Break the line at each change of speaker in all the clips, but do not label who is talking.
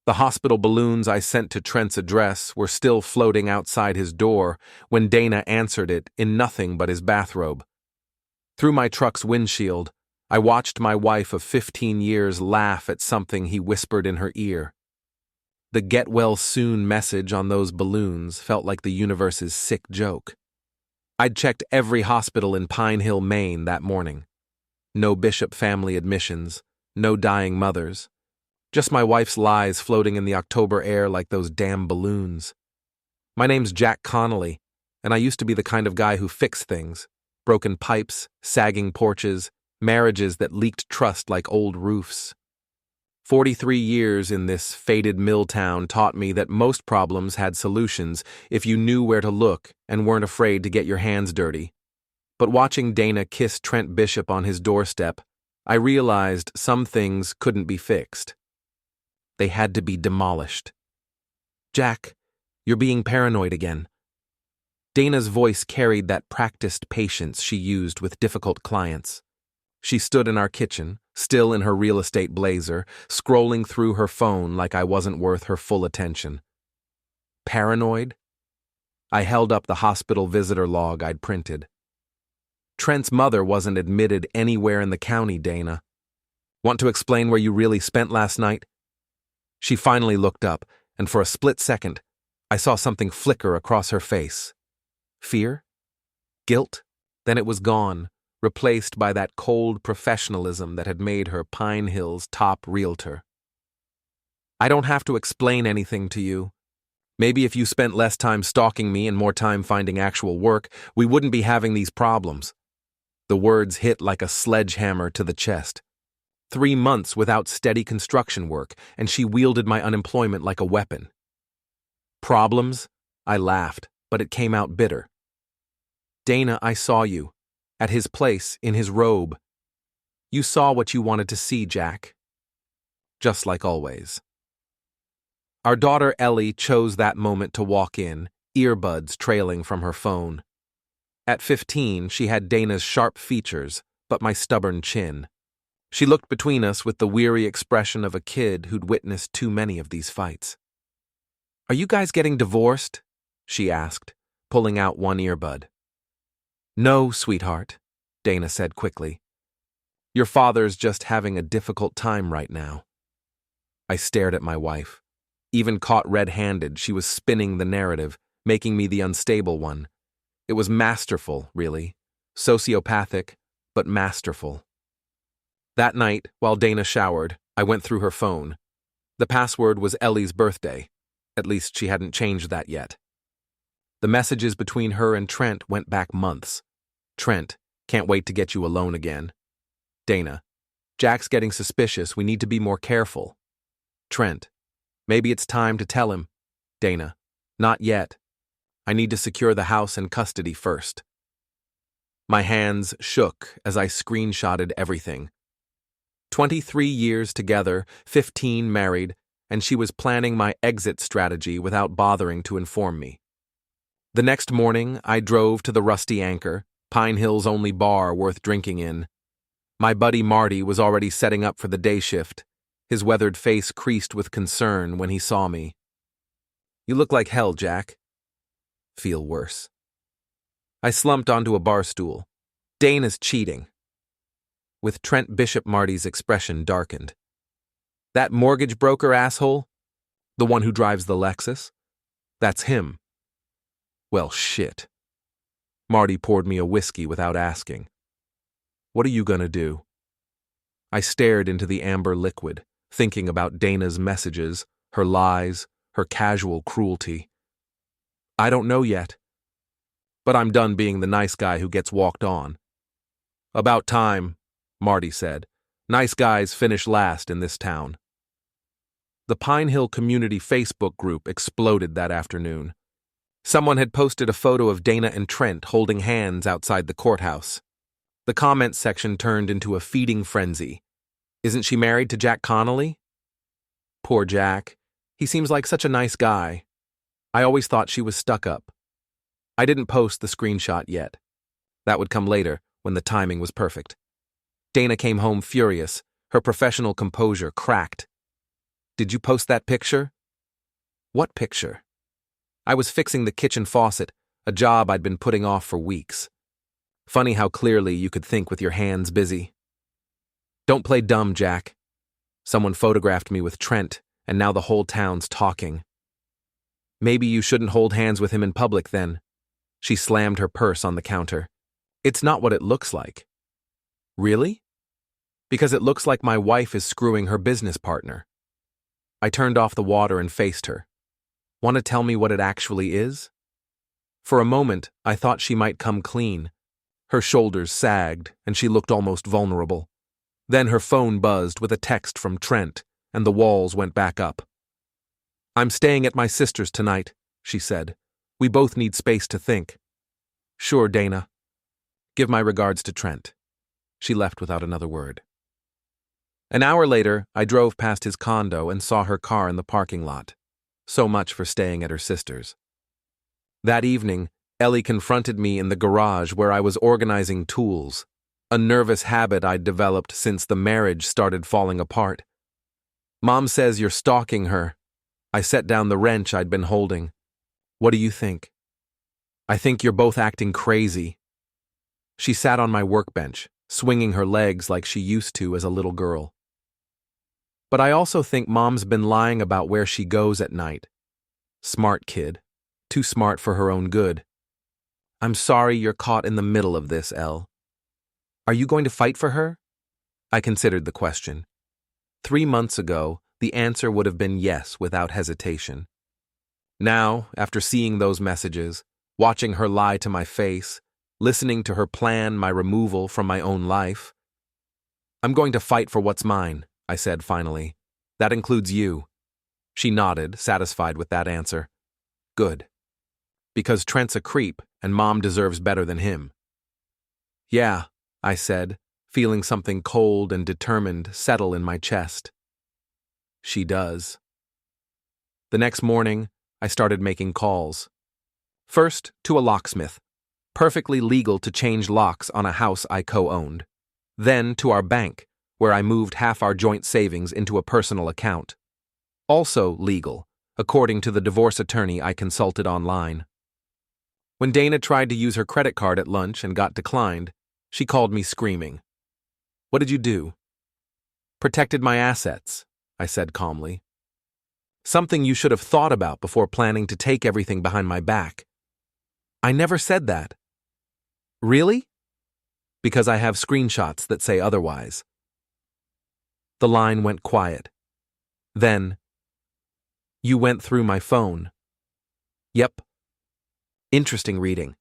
The hospital balloons I sent to Trent's address were still floating outside his door when Dana answered it in nothing but his bathrobe. Through my truck's windshield, I watched my wife of 15 years laugh at something he whispered in her ear. The "get well soon" message on those balloons felt like the universe's sick joke. I'd checked every hospital in Pine Hill, Maine that morning. No Bishop family admissions, no dying mothers. Just my wife's lies floating in the October air like those damn balloons. My name's Jack Connolly, and I used to be the kind of guy who fixed things. Broken pipes, sagging porches, marriages that leaked trust like old roofs. 43 years in this faded mill town taught me that most problems had solutions if you knew where to look and weren't afraid to get your hands dirty. But watching Dana kiss Trent Bishop on his doorstep, I realized some things couldn't be fixed. They had to be demolished. "Jack, you're being paranoid again." Dana's voice carried that practiced patience she used with difficult clients. She stood in our kitchen, still in her real estate blazer, scrolling through her phone like I wasn't worth her full attention. Paranoid? I held up the hospital visitor log I'd printed. "Trent's mother wasn't admitted anywhere in the county, Dana. Want to explain where you really spent last night?" She finally looked up, and for a split second, I saw something flicker across her face. Fear? Guilt? Then it was gone, replaced by that cold professionalism that had made her Pine Hill's top realtor. "I don't have to explain anything to you. Maybe if you spent less time stalking me and more time finding actual work, we wouldn't be having these problems." The words hit like a sledgehammer to the chest. 3 months without steady construction work, and she wielded my unemployment like a weapon. "Problems?" I laughed, but it came out bitter. "Dana, I saw you. At his place, in his robe. You saw what you wanted to see, Jack." Just like always. Our daughter Ellie chose that moment to walk in, earbuds trailing from her phone. At 15, she had Dana's sharp features, but my stubborn chin. She looked between us with the weary expression of a kid who'd witnessed too many of these fights. "Are you guys getting divorced?" she asked, pulling out one earbud. "No, sweetheart," Dana said quickly. "Your father's just having a difficult time right now." I stared at my wife. Even caught red-handed, she was spinning the narrative, making me the unstable one. It was masterful, really. Sociopathic, but masterful. That night, while Dana showered, I went through her phone. The password was Ellie's birthday. At least she hadn't changed that yet. The messages between her and Trent went back months. Trent, "Can't wait to get you alone again." Dana, "Jack's getting suspicious, we need to be more careful." Trent, "Maybe it's time to tell him." Dana, "Not yet. I need to secure the house and custody first." My hands shook as I screenshotted everything. 23 years together, 15 married, and she was planning my exit strategy without bothering to inform me. The next morning, I drove to the Rusty Anchor, Pine Hill's only bar worth drinking in. My buddy Marty was already setting up for the day shift, his weathered face creased with concern when he saw me. "You look like hell, Jack." Feel worse. I slumped onto a bar stool. "Dana's cheating." With Trent Bishop, Marty's expression darkened. "That mortgage broker asshole? The one who drives the Lexus? That's him." "Well, shit." Marty poured me a whiskey without asking. "What are you gonna do?" I stared into the amber liquid, thinking about Dana's messages, her lies, her casual cruelty. "I don't know yet. But I'm done being the nice guy who gets walked on." "About time," Marty said. "Nice guys finish last in this town." The Pine Hill Community Facebook group exploded that afternoon. Someone had posted a photo of Dana and Trent holding hands outside the courthouse. The comments section turned into a feeding frenzy. "Isn't she married to Jack Connolly?" "Poor Jack. He seems like such a nice guy. I always thought she was stuck up." I didn't post the screenshot yet. That would come later, when the timing was perfect. Dana came home furious, her professional composure cracked. Did you post that picture? What picture? I was fixing the kitchen faucet, a job I'd been putting off for weeks. Funny how clearly you could think with your hands busy. Don't play dumb, Jack. Someone photographed me with Trent, and now the whole town's talking. Maybe you shouldn't hold hands with him in public then. She slammed her purse on the counter. It's not what it looks like. Really? Because it looks like my wife is screwing her business partner. I turned off the water and faced her. Want to tell me what it actually is? For a moment, I thought she might come clean. Her shoulders sagged, and she looked almost vulnerable. Then her phone buzzed with a text from Trent, and the walls went back up. I'm staying at my sister's tonight, she said. We both need space to think. Sure, Dana. Give my regards to Trent. She left without another word. An hour later, I drove past his condo and saw her car in the parking lot. So much for staying at her sister's. That evening, Ellie confronted me in the garage where I was organizing tools, a nervous habit I'd developed since the marriage started falling apart. Mom says you're stalking her. I set down the wrench I'd been holding. What do you think? I think you're both acting crazy. She sat on my workbench, swinging her legs like she used to as a little girl. But I also think Mom's been lying about where she goes at night. Smart kid. Too smart for her own good. I'm sorry you're caught in the middle of this, Elle. Are you going to fight for her? I considered the question. 3 months ago, the answer would have been yes without hesitation. Now, after seeing those messages, watching her lie to my face, listening to her plan my removal from my own life, I'm going to fight for what's mine, I said finally. That includes you. She nodded, satisfied with that answer. Good. Because Trent's a creep, and Mom deserves better than him. Yeah, I said, feeling something cold and determined settle in my chest. She does. The next morning, I started making calls. First, to a locksmith, perfectly legal to change locks on a house I co-owned. Then to our bank, where I moved half our joint savings into a personal account. Also legal, according to the divorce attorney I consulted online. When Dana tried to use her credit card at lunch and got declined, she called me screaming. What did you do? Protected my assets, I said calmly. Something you should have thought about before planning to take everything behind my back. I never said that. Really? Because I have screenshots that say otherwise. The line went quiet. Then, you went through my phone. Yep. Interesting reading,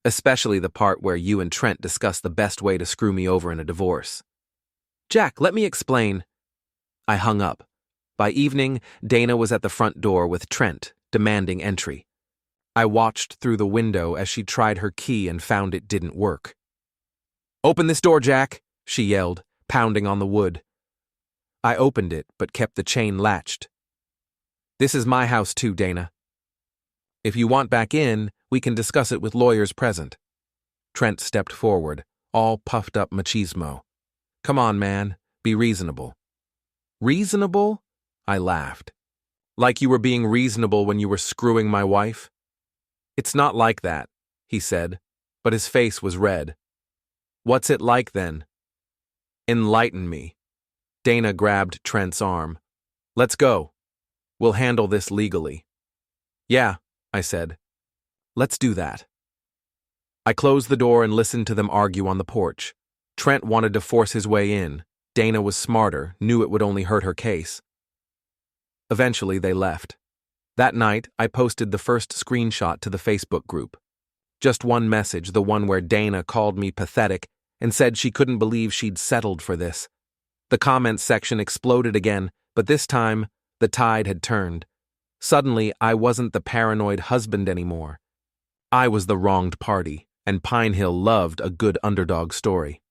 especially the part where you and Trent discuss the best way to screw me over in a divorce. Jack, let me explain. I hung up. By evening, Dana was at the front door with Trent, demanding entry. I watched through the window as she tried her key and found it didn't work. Open this door, Jack, she yelled, pounding on the wood. I opened it, but kept the chain latched. This is my house too, Dana. If you want back in, we can discuss it with lawyers present. Trent stepped forward, all puffed up machismo. Come on, man, be reasonable. Reasonable? I laughed. Like you were being reasonable when you were screwing my wife? It's not like that, he said, but his face was red. What's it like then? Enlighten me. Dana grabbed Trent's arm. Let's go. We'll handle this legally. Yeah, I said. Let's do that. I closed the door and listened to them argue on the porch. Trent wanted to force his way in. Dana was smarter, knew it would only hurt her case. Eventually, they left. That night, I posted the first screenshot to the Facebook group. Just one message, the one where Dana called me pathetic and said she couldn't believe she'd settled for this. The comments section exploded again, but this time, the tide had turned. Suddenly, I wasn't the paranoid husband anymore. I was the wronged party, and Pine Hill loved a good underdog story.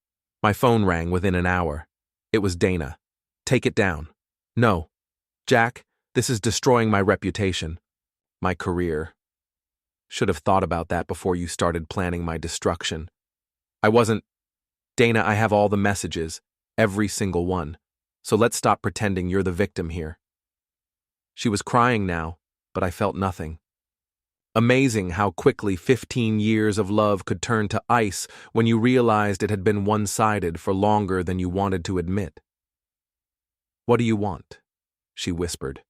My phone rang within an hour. It was Dana. Take it down. No. Jack, this is destroying my reputation. My career. Should have thought about that before you started planning my destruction. I wasn't. Dana, I have all the messages, every single one. So let's stop pretending you're the victim here. She was crying now, but I felt nothing. Amazing how quickly 15 years of love could turn to ice when you realized it had been one-sided for longer than you wanted to admit. "What do you want?" she whispered.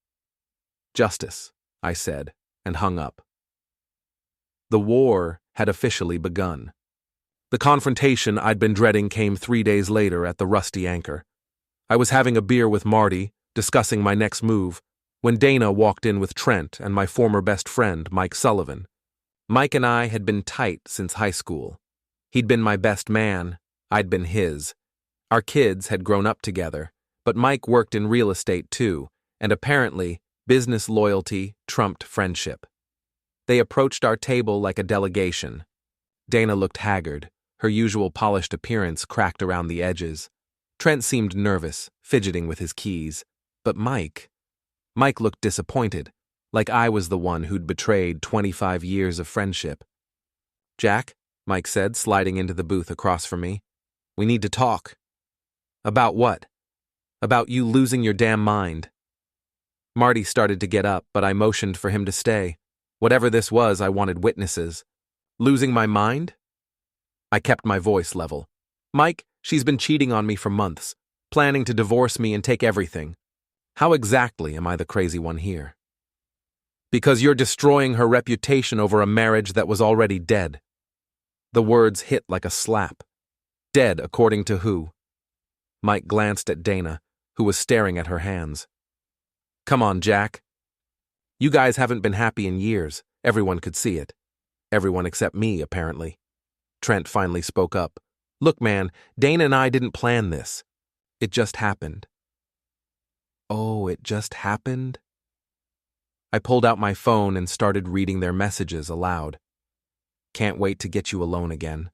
"Justice," I said, and hung up. The war had officially begun. The confrontation I'd been dreading came 3 days later at the Rusty Anchor. I was having a beer with Marty, discussing my next move, when Dana walked in with Trent and my former best friend, Mike Sullivan. Mike and I had been tight since high school. He'd been my best man, I'd been his. Our kids had grown up together, but Mike worked in real estate too, and apparently, business loyalty trumped friendship. They approached our table like a delegation. Dana looked haggard, her usual polished appearance cracked around the edges. Trent seemed nervous, fidgeting with his keys. But Mike looked disappointed, like I was the one who'd betrayed 25 years of friendship. "Jack," Mike said, sliding into the booth across from me, "we need to talk." "About what?" "About you losing your damn mind." Marty started to get up, but I motioned for him to stay. Whatever this was, I wanted witnesses. "Losing my mind?" I kept my voice level. "Mike, she's been cheating on me for months, planning to divorce me and take everything. How exactly am I the crazy one here?" "Because you're destroying her reputation over a marriage that was already dead." The words hit like a slap. Dead according to who? Mike glanced at Dana, who was staring at her hands. "Come on, Jack. You guys haven't been happy in years. Everyone could see it. Everyone except me, apparently." Trent finally spoke up. "Look, man, Dana and I didn't plan this. It just happened." "Oh, it just happened?" I pulled out my phone and started reading their messages aloud. "Can't wait to get you alone again."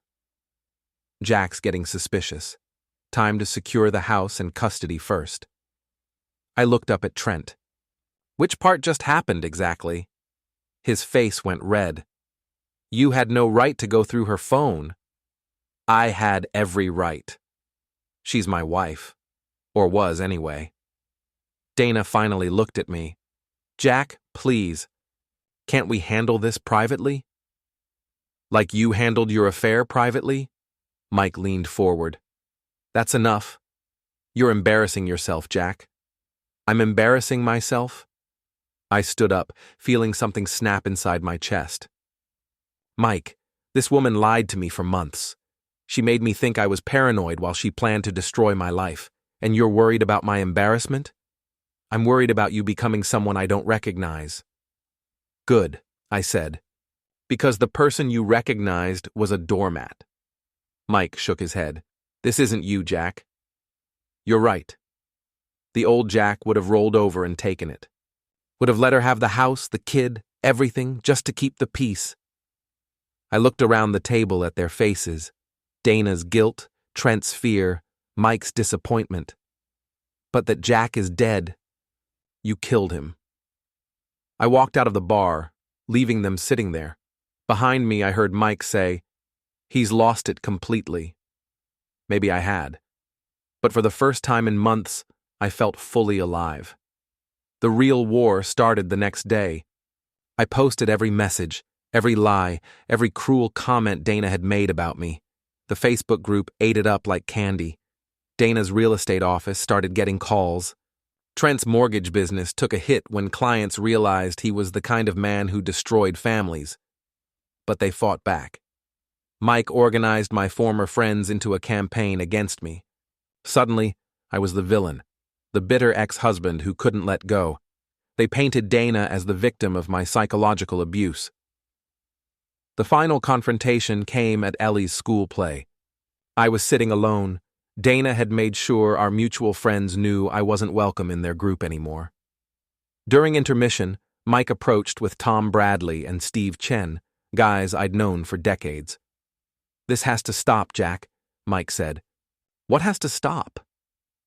"Jack's getting suspicious. Time to secure the house and custody first." I looked up at Trent. "Which part just happened exactly?" His face went red. "You had no right to go through her phone." "I had every right. She's my wife. Or was, anyway." Dana finally looked at me. "Jack, please. Can't we handle this privately?" "Like you handled your affair privately?" Mike leaned forward. "That's enough. You're embarrassing yourself, Jack." "I'm embarrassing myself?" I stood up, feeling something snap inside my chest. "Mike, this woman lied to me for months. She made me think I was paranoid while she planned to destroy my life. And you're worried about my embarrassment? I'm worried about you becoming someone I don't recognize." "Good," I said. "Because the person you recognized was a doormat." Mike shook his head. "This isn't you, Jack." "You're right. The old Jack would have rolled over and taken it. Would have let her have the house, the kid, everything, just to keep the peace." I looked around the table at their faces. Dana's guilt, Trent's fear, Mike's disappointment. "But that Jack is dead. You killed him." I walked out of the bar, leaving them sitting there. Behind me, I heard Mike say, "He's lost it completely." Maybe I had. But for the first time in months, I felt fully alive. The real war started the next day. I posted every message, every lie, every cruel comment Dana had made about me. The Facebook group ate it up like candy. Dana's real estate office started getting calls. Trent's mortgage business took a hit when clients realized he was the kind of man who destroyed families. But they fought back. Mike organized my former friends into a campaign against me. Suddenly, I was the villain, the bitter ex-husband who couldn't let go. They painted Dana as the victim of my psychological abuse. The final confrontation came at Ellie's school play. I was sitting alone. Dana had made sure our mutual friends knew I wasn't welcome in their group anymore. During intermission, Mike approached with Tom Bradley and Steve Chen, guys I'd known for decades. "This has to stop, Jack," Mike said. "What has to stop?"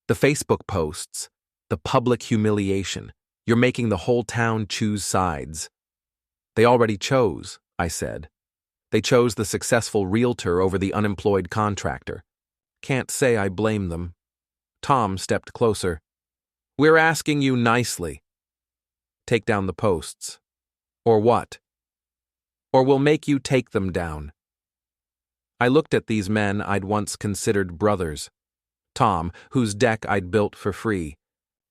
"The Facebook posts, the public humiliation. You're making the whole town choose sides." "They already chose," I said. "They chose the successful realtor over the unemployed contractor. Can't say I blame them." Tom stepped closer. "We're asking you nicely." take down the posts. Or what? Or we'll make you take them down. I looked at these men I'd once considered brothers. Tom, whose deck I'd built for free.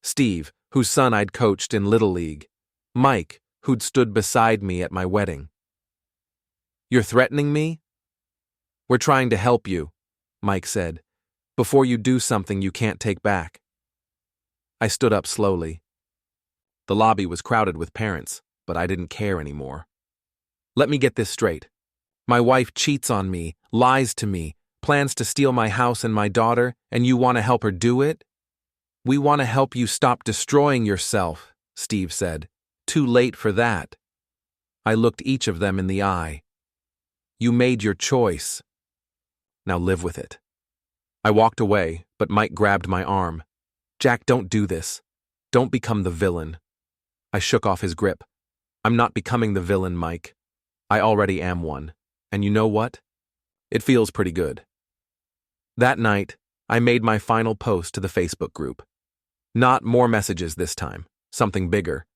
Steve, whose son I'd coached in Little League. Mike, who'd stood beside me at my wedding. You're threatening me? We're trying to help you, Mike said, before you do something you can't take back. I stood up slowly. The lobby was crowded with parents, but I didn't care anymore. Let me get this straight. My wife cheats on me, lies to me, plans to steal my house and my daughter, and you want to help her do it? We want to help you stop destroying yourself, Steve said. Too late for that. I looked each of them in the eye. You made your choice. Now live with it. I walked away, but Mike grabbed my arm. Jack, don't do this. Don't become the villain. I shook off his grip. I'm not becoming the villain, Mike. I already am one. And you know what? It feels pretty good. That night, I made my final post to the Facebook group. Not more messages this time, something bigger.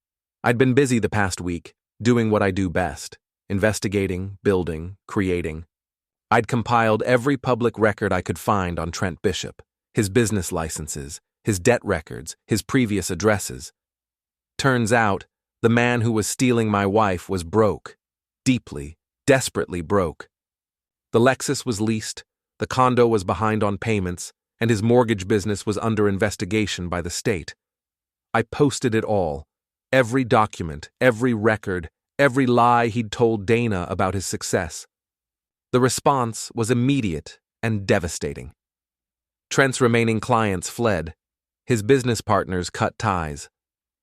I'd been busy the past week, doing what I do best, investigating, building, creating. I'd compiled every public record I could find on Trent Bishop, his business licenses, his debt records, his previous addresses. Turns out, the man who was stealing my wife was broke, deeply, desperately broke. The Lexus was leased, the condo was behind on payments, and his mortgage business was under investigation by the state. I posted it all, every document, every record, every lie he'd told Dana about his success. The response was immediate and devastating. Trent's remaining clients fled. His business partners cut ties.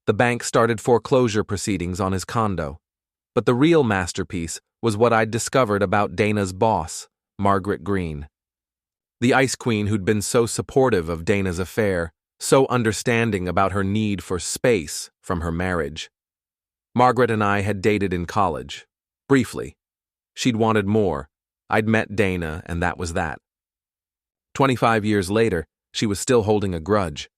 The bank started foreclosure proceedings on his condo. But the real masterpiece was what I'd discovered about Dana's boss, Margaret Green. The Ice Queen who'd been so supportive of Dana's affair, so understanding about her need for space from her marriage. Margaret and I had dated in college. Briefly. She'd wanted more. I'd met Dana, and that was that. 25 years later, she was still holding a grudge.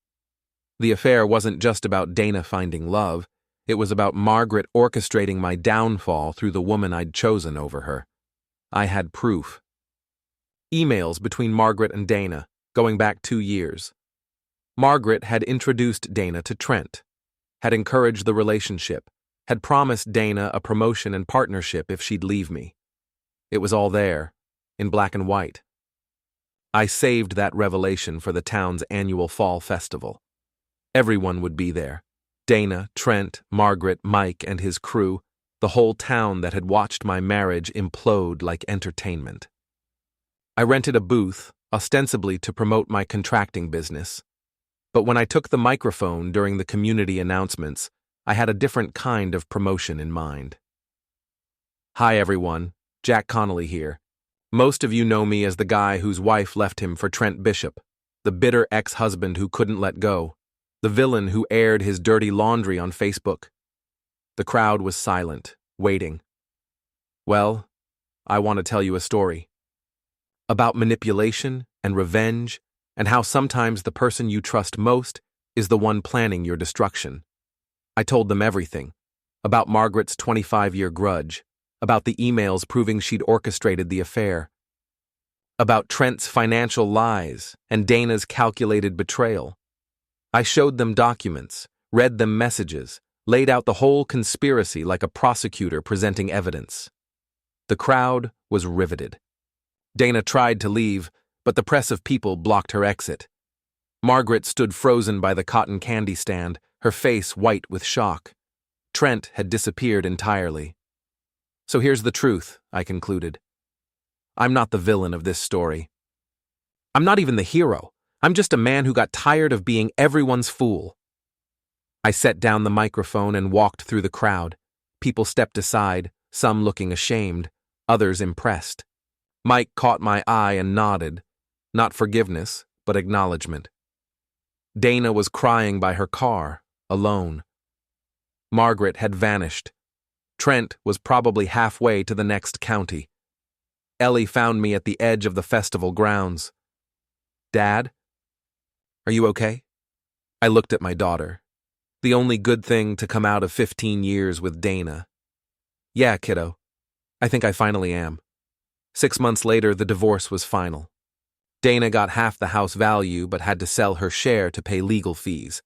The affair wasn't just about Dana finding love. It was about Margaret orchestrating my downfall through the woman I'd chosen over her. I had proof. Emails between Margaret and Dana, going back 2 years. Margaret had introduced Dana to Trent, had encouraged the relationship, had promised Dana a promotion and partnership if she'd leave me. It was all there, in black and white. I saved that revelation for the town's annual fall festival. Everyone would be there. Dana, Trent, Margaret, Mike, and his crew, the whole town that had watched my marriage implode like entertainment. I rented a booth, ostensibly to promote my contracting business. But when I took the microphone during the community announcements, I had a different kind of promotion in mind. Hi everyone, Jack Connolly here. Most of you know me as the guy whose wife left him for Trent Bishop, the bitter ex-husband who couldn't let go, the villain who aired his dirty laundry on Facebook. The crowd was silent, waiting. Well, I want to tell you a story. About manipulation and revenge, and how sometimes the person you trust most is the one planning your destruction. I told them everything. About Margaret's 25-year grudge, about the emails proving she'd orchestrated the affair, about Trent's financial lies and Dana's calculated betrayal. I showed them documents, read them messages, laid out the whole conspiracy like a prosecutor presenting evidence. The crowd was riveted. Dana tried to leave, but the press of people blocked her exit. Margaret stood frozen by the cotton candy stand, her face white with shock. Trent had disappeared entirely. So here's the truth, I concluded. I'm not the villain of this story. I'm not even the hero. I'm just a man who got tired of being everyone's fool. I set down the microphone and walked through the crowd. People stepped aside, some looking ashamed, others impressed. Mike caught my eye and nodded. Not forgiveness, but acknowledgement. Dana was crying by her car, alone. Margaret had vanished. Trent was probably halfway to the next county. Ellie found me at the edge of the festival grounds. Dad? Are you okay? I looked at my daughter. The only good thing to come out of 15 years with Dana. Yeah, kiddo. I think I finally am. 6 months later, the divorce was final. Dana got half the house value but had to sell her share to pay legal fees.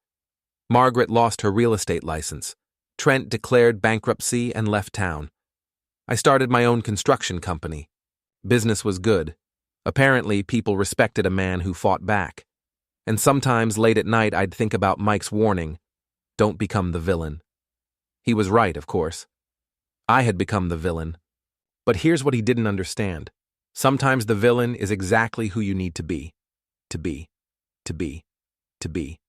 Margaret lost her real estate license. Trent declared bankruptcy and left town. I started my own construction company. Business was good. Apparently, people respected a man who fought back. And sometimes late at night I'd think about Mike's warning, don't become the villain. He was right, of course. I had become the villain. But here's what he didn't understand. Sometimes the villain is exactly who you need to be. To be. To be. To be.